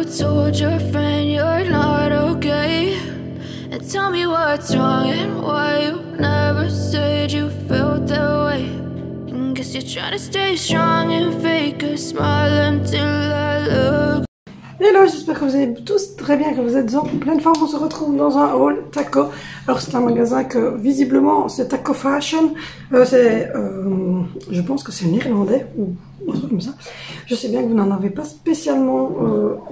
told your friend you're not okay? And tell me what's wrong and why you never said you felt that way. And guess you're trying to stay strong and fake a smile until I look. Hello, j'espère que vous allez tous très bien, que vous êtes en pleine forme. On se retrouve dans un haul taco. Alors c'est un magasin que visiblement c'est Taco Fashion. Je pense que c'est néerlandais ou un truc comme ça. Je sais bien que vous n'en avez pas spécialement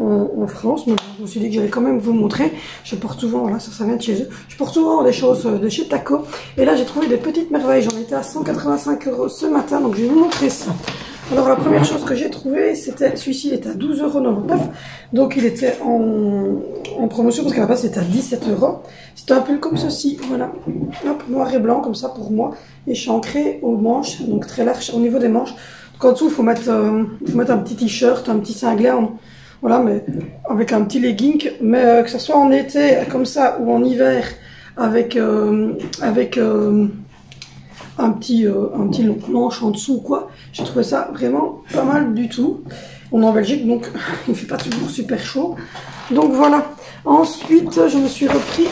en France, mais je me suis dit que j'allais quand même vous montrer. Je porte souvent, voilà, ça vient de chez eux. Je porte souvent des choses de chez Taco. Et là j'ai trouvé des petites merveilles. J'en étais à 185 € ce matin, donc je vais vous montrer ça. Alors la première chose que j'ai trouvé, c'était celui-ci, il était à 12,99 €. Donc il était en promotion parce qu'à la base c'était à 17 €. C'était un pull comme ceci, voilà. Hop, noir et blanc comme ça pour moi. Et chancré aux manches, donc très large au niveau des manches. Donc en dessous, il faut mettre un petit t-shirt, un petit singlet, voilà, mais avec un petit legging. Mais que ce soit en été comme ça ou en hiver avec un petit long manche en dessous quoi. J'ai trouvé ça vraiment pas mal du tout. On est en Belgique donc il fait pas toujours super chaud. Donc voilà. Ensuite je me suis repris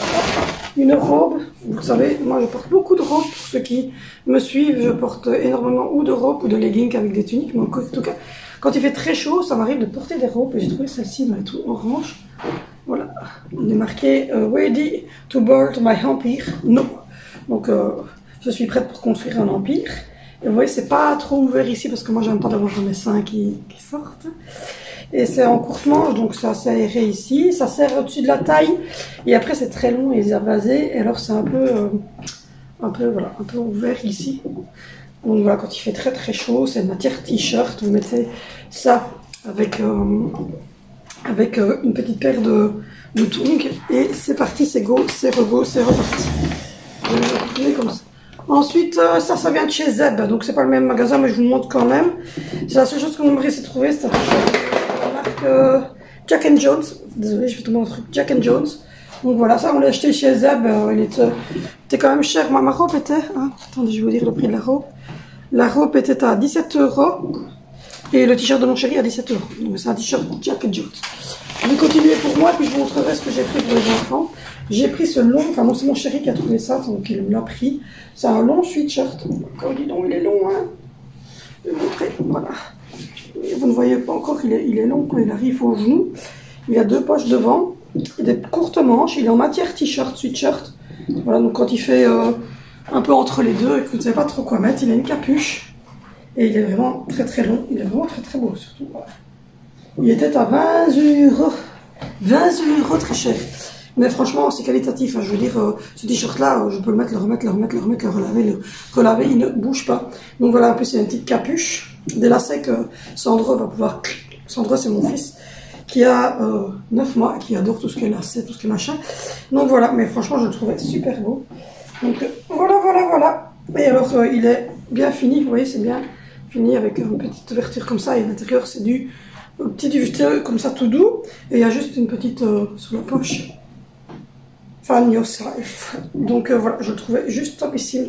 une robe. Vous savez, moi je porte beaucoup de robes. Pour ceux qui me suivent, je porte énormément ou de robes ou de leggings avec des tuniques. Mais en tout cas, quand il fait très chaud, ça m'arrive de porter des robes. Et j'ai trouvé celle-ci dans les tout orange. Voilà. On est marqué Ready to board my empire. Non. Donc je suis prête pour construire un empire. Et vous voyez, c'est pas trop ouvert ici parce que moi j'aime pas d'avoir mes seins qui sortent. Et c'est en courte manche, donc c'est assez aéré ici. Ça serre au-dessus de la taille. Et après c'est très long et évasé. Et alors c'est un peu ouvert ici. Donc voilà, quand il fait très très chaud, c'est une matière t-shirt. Vous mettez ça avec une petite paire de tongs. Et c'est parti, c'est go, c'est reparti. Je vais retourner comme ça. Ensuite, ça vient de chez Zeb, donc c'est pas le même magasin, mais je vous montre quand même. C'est la seule chose que vous m'auriez trouvé, c'est la marque Jack & Jones. Désolée, je vais tomber dans le truc Jack & Jones. Donc voilà, ça on l'a acheté chez Zeb, il était quand même cher. Ma robe était, attendez, je vais vous dire le prix de la robe. La robe était à 17 € et le t-shirt de mon chéri à 17 €. Donc c'est un t-shirt Jack & Jones. Je vais continuer pour moi, puis je vous montrerai ce que j'ai pris pour les enfants. J'ai pris ce long, enfin non, c'est mon chéri qui a trouvé ça, donc il me l'a pris. C'est un long sweatshirt. Encore, dis donc, il est long, hein. Je vais vous montrer, voilà. Vous ne voyez pas encore, il est long quand il arrive au genou. Il y a deux poches devant, des courtes manches, il est en matière t-shirt, sweatshirt. Voilà, donc quand il fait un peu entre les deux et que vous ne savez pas trop quoi mettre, il a une capuche. Et il est vraiment très très long, il est vraiment très très beau surtout. Voilà. Il était à 20 €. 20 € très cher. Mais franchement, c'est qualitatif. Hein. Je veux dire, ce t-shirt-là, je peux le mettre, le remettre, relaver, il ne bouge pas. Donc voilà, en plus, il y a une petite capuche. Des lacets que Sandro va pouvoir... Sandro, c'est mon fils, qui a 9 mois, qui adore tout ce qui est lacets, tout ce qui est machin. Donc voilà, mais franchement, je le trouvais super beau. Donc voilà. Et alors, il est bien fini, vous voyez, c'est bien fini avec une petite ouverture comme ça. Et à l'intérieur, c'est du petit duvet comme ça, tout doux. Et il y a juste une petite sur la poche. Fan yourself. Donc voilà, je le trouvais juste topissime.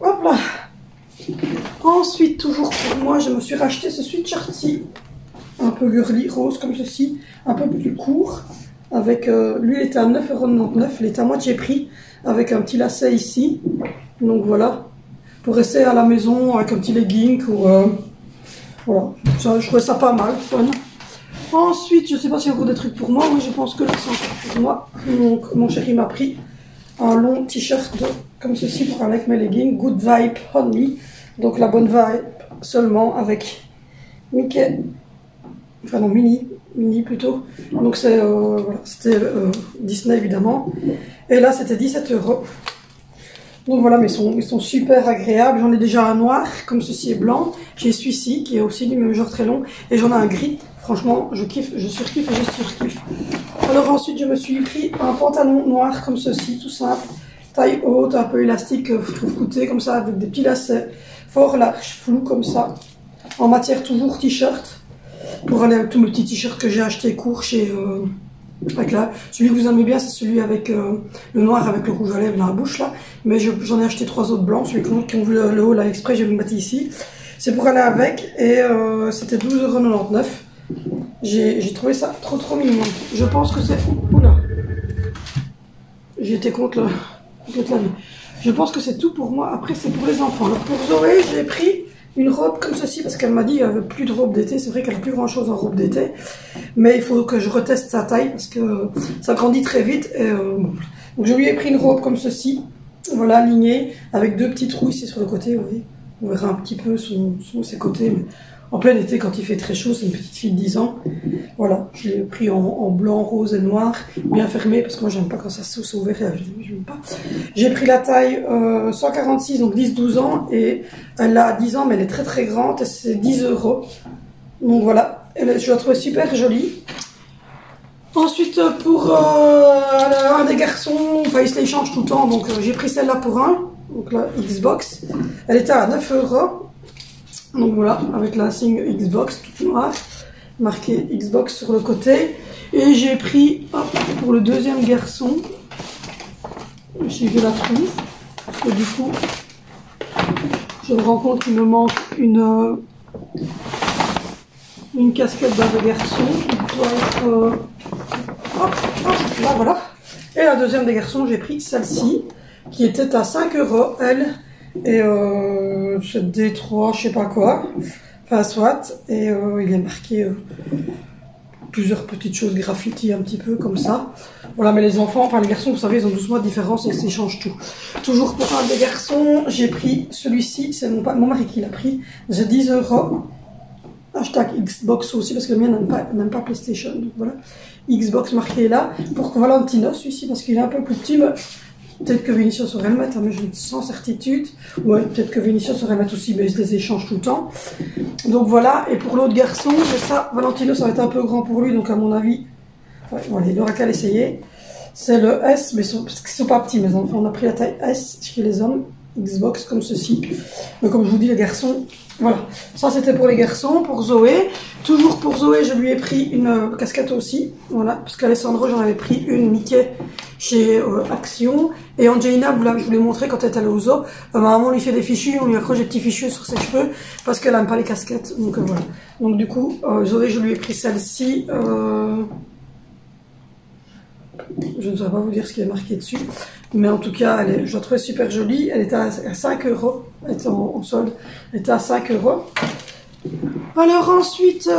Hop là. Ensuite, toujours pour moi, je me suis racheté ce sweatshirt-ci. Un peu girly, rose comme ceci. Un peu plus court. Avec, lui, il était à 9,99 €. Il était à moitié prix. Avec un petit lacet ici. Donc voilà. Pour rester à la maison avec un petit legging ou... voilà. Ça, je trouvais ça pas mal, fun. Ensuite, je sais pas s'il y a encore des trucs pour moi. Oui, je pense que là, c'est encore pour moi. Donc, mon chéri m'a pris un long t-shirt comme ceci pour aller avec mes leggings. Good vibe only. Donc, la bonne vibe seulement avec Mickey. Enfin, non, Minnie plutôt. Donc, c'est, voilà, c'était Disney évidemment. Et là, c'était 17 €. Donc voilà, mais ils sont super agréables. J'en ai déjà un noir, comme ceci est blanc. J'ai celui-ci, qui est aussi du même genre très long. Et j'en ai un gris. Franchement, je kiffe, je surkiffe. Alors ensuite, je me suis pris un pantalon noir comme ceci, tout simple. Taille haute, un peu élastique, flouté comme ça, avec des petits lacets. Fort large, flou comme ça. En matière toujours t-shirt. Pour aller avec tous mes petits t-shirts que j'ai acheté court chez... Avec là, celui que vous aimez bien, c'est celui avec le noir avec le rouge à lèvres dans la bouche là. Mais j'en ai acheté 3 autres blancs, celui qui ont vu le haut là exprès, je vais vous le mettre ici. C'est pour aller avec et c'était 12,99 €. J'ai trouvé ça trop mignon. Je pense que c'est... Oula. J'étais contre la vie. Je pense que c'est tout pour moi. Après, c'est pour les enfants. Alors, pour Zoé, j'ai pris une robe comme ceci parce qu'elle m'a dit qu'elle n'avait plus de robe d'été. C'est vrai qu'elle n'a plus grand chose en robe d'été. Mais il faut que je reteste sa taille parce que ça grandit très vite. Et, donc, je lui ai pris une robe comme ceci. Voilà, alignée avec 2 petits trous ici sur le côté. Vous voyez, on verra un petit peu ses côtés. Mais en plein été, quand il fait très chaud, c'est une petite fille de 10 ans. Voilà, je l'ai pris en blanc, rose et noir, bien fermé, parce que moi j'aime pas quand ça s'ouvre ouvert, j'aime pas. J'ai pris la taille 146, donc 10-12 ans, et elle a 10 ans, mais elle est très grande, et c'est 10 €. Donc voilà, je la trouve super jolie. Ensuite, pour un des garçons, enfin il se les change tout le temps, donc j'ai pris celle-là pour un, donc la Xbox. Elle était à 9 €. Donc voilà, avec la signe Xbox toute noire, marqué Xbox sur le côté. Et j'ai pris, pour le deuxième garçon, si je la trouve, parce que du coup, je me rends compte qu'il me manque une casquette d'un des garçons, qui doit être, là voilà. Et la deuxième des garçons, j'ai pris celle-ci, qui était à 5 €, elle. Et c'est D3, je sais pas quoi, enfin soit, et il est marqué plusieurs petites choses graffiti un petit peu comme ça. Voilà, mais les enfants, enfin les garçons, vous savez, ils ont 12 mois de différence et ils s'échangent tout. Toujours pour un des garçons, j'ai pris celui-ci, c'est mon mari qui l'a pris, j'ai 10 €. Hashtag Xbox aussi, parce que le mien n'aime pas PlayStation, donc voilà. Xbox marqué là, pour Valentino, celui-ci, parce qu'il est un peu plus petit, mais peut-être que Vinicius saurait le mettre, mais je sans certitude. Ouais, peut-être que Vinicius saurait le mettre aussi, mais ils les échangent tout le temps. Donc voilà, et pour l'autre garçon, ça, Valentino, ça va être un peu grand pour lui, donc à mon avis, ouais, voilà, il aura qu'à l'essayer. C'est le S, mais parce qu'ils sont pas petits, mes enfants. On a pris la taille S chez les hommes, Xbox comme ceci. Mais comme je vous dis, les garçons, voilà. Ça, c'était pour les garçons. Pour Zoé, toujours pour Zoé, je lui ai pris une casquette aussi. Voilà, parce qu'Alessandro, j'en avais pris une Mickey chez Action. Et Angelina, je vous l'ai montré quand elle est allée au zoo. Ma maman lui fait des fichus, on lui accroche des petits fichus sur ses cheveux parce qu'elle n'aime pas les casquettes. Donc voilà. Donc du coup, Zoé, je lui ai pris celle-ci. Je ne saurais pas vous dire ce qui est marqué dessus, mais en tout cas, je la trouvais super jolie. Elle était à 5 €, elle était en solde, elle était à 5 €. Alors ensuite,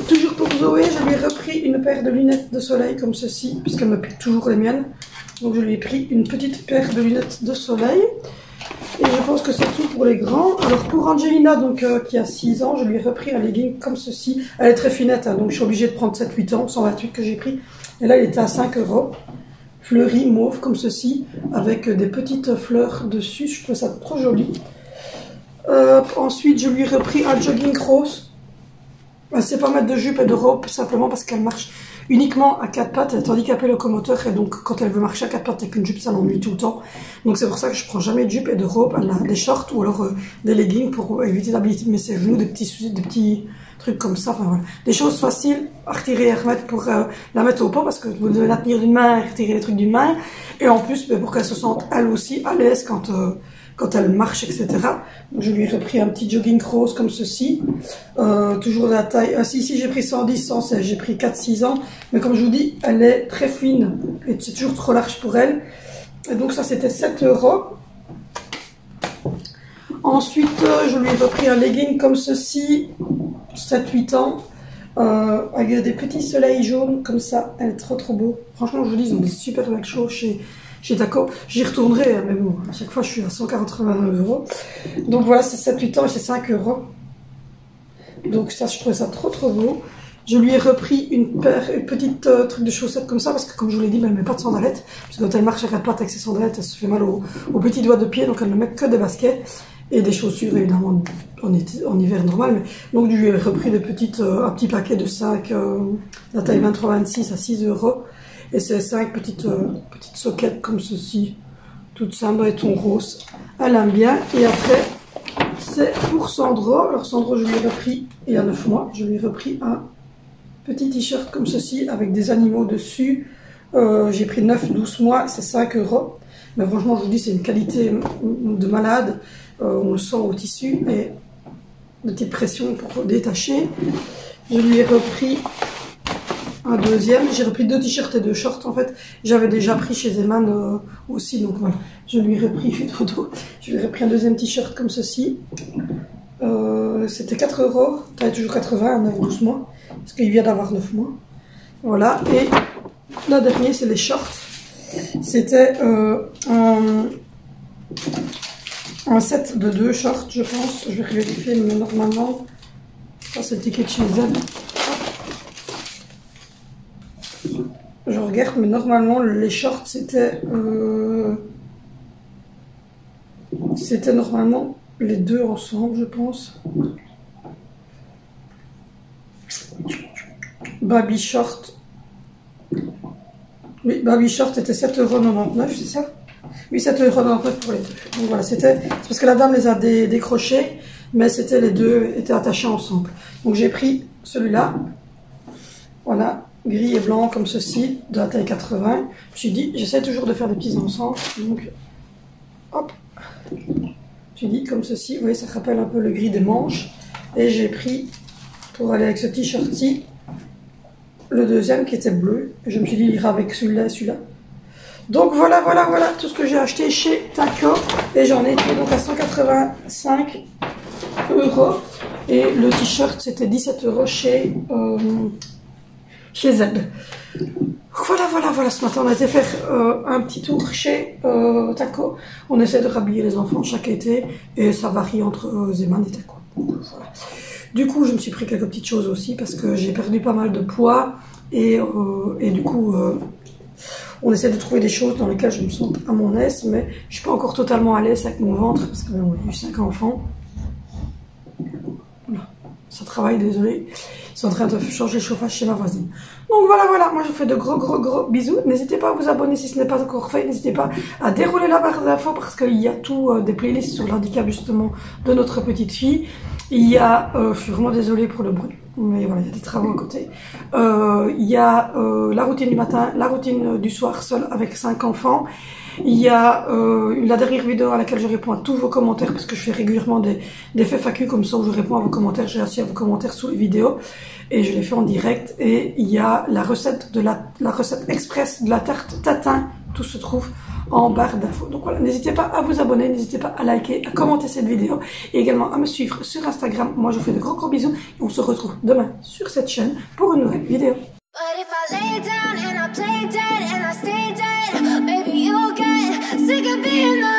toujours pour Zoé, je lui ai repris une paire de lunettes de soleil comme ceci, puisqu'elle me pique toujours les miennes. Donc je lui ai pris une petite paire de lunettes de soleil. Et je pense que c'est tout pour les grands. Alors pour Angelina, donc, qui a 6 ans, je lui ai repris un legging comme ceci. Elle est très finette, hein, donc je suis obligée de prendre 7-8 ans, 128 que j'ai pris. Et là, il était à 5 €, fleuri mauve comme ceci, avec des petites fleurs dessus. Je trouve ça trop joli. Ensuite, je lui ai repris un jogging rose. Elle ne sait pas mettre de jupe et de robe, simplement parce qu'elle marche uniquement à 4 pattes. Elle est handicapée locomoteur, et donc quand elle veut marcher à 4 pattes avec une jupe, ça l'ennuie tout le temps. Donc c'est pour ça que je prends jamais de jupe et de robe. Elle a des shorts ou alors des leggings pour éviter d'abîmer ses genoux, des petits trucs comme ça. Enfin voilà, des choses faciles à retirer et à remettre pour la mettre au pot, parce que vous devez la tenir d'une main et retirer les trucs d'une main. Et en plus, pour qu'elle se sente elle aussi à l'aise quand elle marche, etc. Donc, je lui ai repris un petit jogging rose comme ceci. Toujours de la taille... ici j'ai pris 110, 116, j'ai pris 4-6 ans. Mais comme je vous dis, elle est très fine. Et c'est toujours trop large pour elle. Et donc ça, c'était 7 €. Ensuite, je lui ai repris un legging comme ceci. 7-8 ans. Avec des petits soleils jaunes comme ça. Elle est trop beau. Franchement, je vous dis, ils ont des super belles choses chez Taco. J'y retournerai, mais bon, à chaque fois je suis à 189 €. Donc voilà, c'est 7-8 ans et c'est 5 €. Donc ça, je trouvais ça trop beau. Je lui ai repris une petite truc de chaussettes comme ça, parce que comme je vous l'ai dit, elle ne met pas de sandalettes. Parce que quand elle marche à 4 pattes avec ses sandalettes, elle se fait mal aux petits doigts de pied, donc elle ne met que des baskets. Et des chaussures, évidemment, en hiver normal. Mais, donc je lui ai repris un petit paquet de 5, la taille 23-26 à 6 €. Et c'est 5 petites soquettes comme ceci, toutes simples, et ton rose. Elle aime bien. Et après, c'est pour Sandro. Alors Sandro, je lui ai repris, il y a 9 mois, je lui ai repris un petit t-shirt comme ceci, avec des animaux dessus. J'ai pris 9-12 mois, c'est 5 €. Mais franchement, je vous dis, c'est une qualité de malade. On le sent au tissu, et de petite pression pour détacher. je lui ai repris un deuxième. J'ai repris 2 t-shirts et 2 shorts en fait. J'avais déjà pris chez Zeman aussi, donc voilà. Je lui ai repris une photo. Je lui ai repris un deuxième t-shirt comme ceci. C'était 4 €. T'avais toujours 80 à 9-12 mois. Parce qu'il vient d'avoir 9 mois. Voilà. Et le dernier, c'est les shorts. C'était un set de 2 shorts, je pense. Je vais vérifier, mais normalement, ça c'est le ticket de chez Z. Je regarde, mais normalement, les shorts, c'était normalement les 2 ensemble, je pense. Baby short. Oui, Baby short était 7,99 €, c'est ça? Oui, 7,99 € pour les 2. Donc voilà, c'est parce que la dame les a décrochés, mais c'était les 2 étaient attachés ensemble. Donc j'ai pris celui-là. Voilà, gris et blanc comme ceci, de la taille 80. Je me suis dit, j'essaie toujours de faire des petits ensembles. Donc, hop. Je me suis dit comme ceci. Vous voyez, ça rappelle un peu le gris des manches. Et j'ai pris, pour aller avec ce t-shirt-ci, le deuxième qui était bleu. Et je me suis dit, il ira avec celui-là et celui-là. Donc voilà tout ce que j'ai acheté chez Taco. Et j'en ai été donc à 185 €. Et le t-shirt, c'était 17 € chez Z. Voilà. Ce matin, on a été faire un petit tour chez Taco. On essaie de rhabiller les enfants chaque été. Et ça varie entre Zeman et Taco. Voilà. Du coup, je me suis pris quelques petites choses aussi parce que j'ai perdu pas mal de poids. Et du coup, on essaie de trouver des choses dans lesquelles je me sens à mon aise. Mais je suis pas encore totalement à l'aise avec mon ventre parce qu'on a eu 5 enfants. Voilà. Ça travaille, désolé. Ils sont en train de changer le chauffage chez ma voisine. Donc voilà, moi je vous fais de gros bisous. N'hésitez pas à vous abonner si ce n'est pas encore fait. N'hésitez pas à dérouler la barre d'infos parce qu'il y a tout des playlists sur l'handicap justement de notre petite fille. Il y a, je suis vraiment désolée pour le bruit, mais voilà, il y a des travaux à côté. Il y a la routine du matin, la routine du soir seule avec 5 enfants. Il y a la dernière vidéo à laquelle je réponds à tous vos commentaires parce que je fais régulièrement des FAQ comme ça où je réponds à vos commentaires, j'ai assis à vos commentaires sous les vidéos et je les fais en direct. Et il y a la recette de la recette express de la tarte tatin, tout se trouve en barre d'infos. Donc voilà, n'hésitez pas à vous abonner, n'hésitez pas à liker, à commenter cette vidéo et également à me suivre sur Instagram. Moi je vous fais de gros bisous et on se retrouve demain sur cette chaîne pour une nouvelle vidéo. But if I lay down and I play dead and I stay dead, maybe you'll get sick of being the